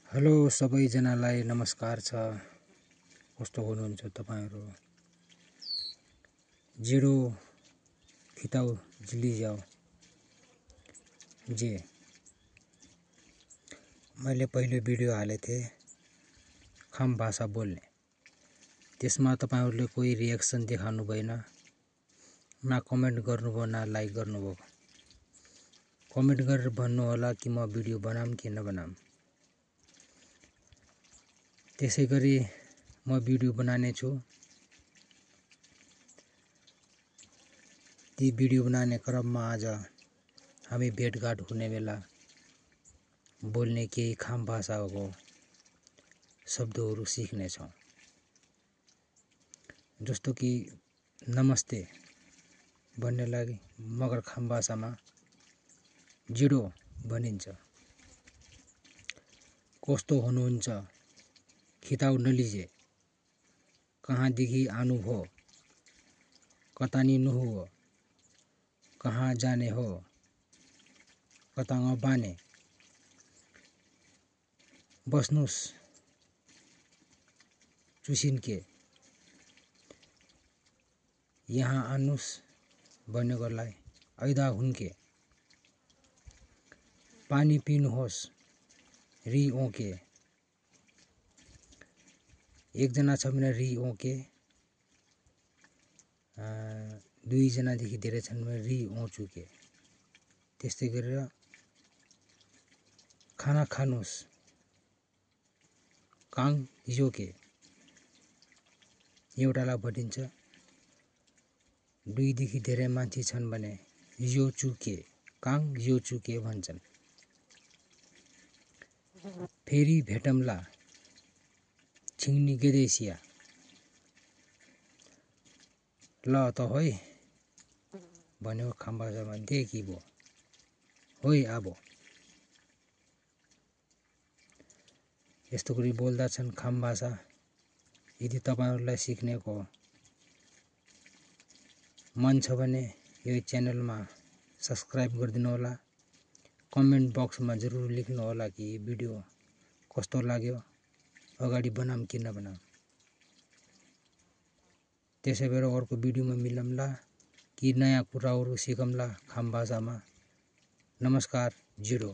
Hello सबैजनालाई नमस्कार छ। कस्तो हुनुहुन्छ तपाईहरु? जिरो खिताउ जिली जाओ जे मैले पहिलो भिडियो हालेको थिएँ खाम भाषा बोल्ने। त्यसमा तपाईहरुले कोही रिएक्सन देखाउनु भएन, न कमेन्ट गर्नुभयो न लाइक गर्नुभयो। कमेन्ट गरेर भन्नु होला कि म भिडियो बनाम कि नबनाम। त्यसैगरी म भिडियो बनाने छु। ती भिडियो बनाने क्रममा आज हामी भेटघाट हुने बेला बोल्ने केही खाम भाषाको शब्दहरू सिक्ने छौं। जस्तो कि नमस्ते भन्नेलाई मगर खाम भाषामा जिडो भनिन्छ। कस्तो हुनुहुन्छ? खिताउ नलिजे, कहाँदेखि आनु हो, कता निनु हो, कहाँ जाने हो, कताङ बाने, बस्नुस् चुसिनके, यहाँ आनुस् भन्नेकोलाई ऐदा हुन्के, पानी पिनुहोस् रि ओके। एकजना छ भने रि ओके, दुई जनादेखि धेरै छन् भने रि ओचुके। त्यस्तै गरेर खाना खानुस् काङ योके एउटालाई भनिन्छ। दुईदेखि धेरै मान्छे छन् भने योचुके काङ योचुके भन्छन्। फेरि भेटमला छिङ्नी गेदेसिया ल त होइ भन्यो खाम भाषामा देखि भो होइ आबो। यस्तो गरी बोल्दा छन् खाम भाषा। यदि तपाईहरुलाई सिक्नेको मन छ भने यो च्यानलमा सब्स्क्राइब गरिदिनु होला। कमेन्ट बक्समा जरुर लेख्नु होला कि भिडियो कस्तो लाग्यो, अगाडि बनाम कि नबनाम। त्यसै भएर अर्को भिडियोमा मिलौँला कि नयाँ कुराहरू सिकौँला खाम भाषामा। नमस्कार जिरो।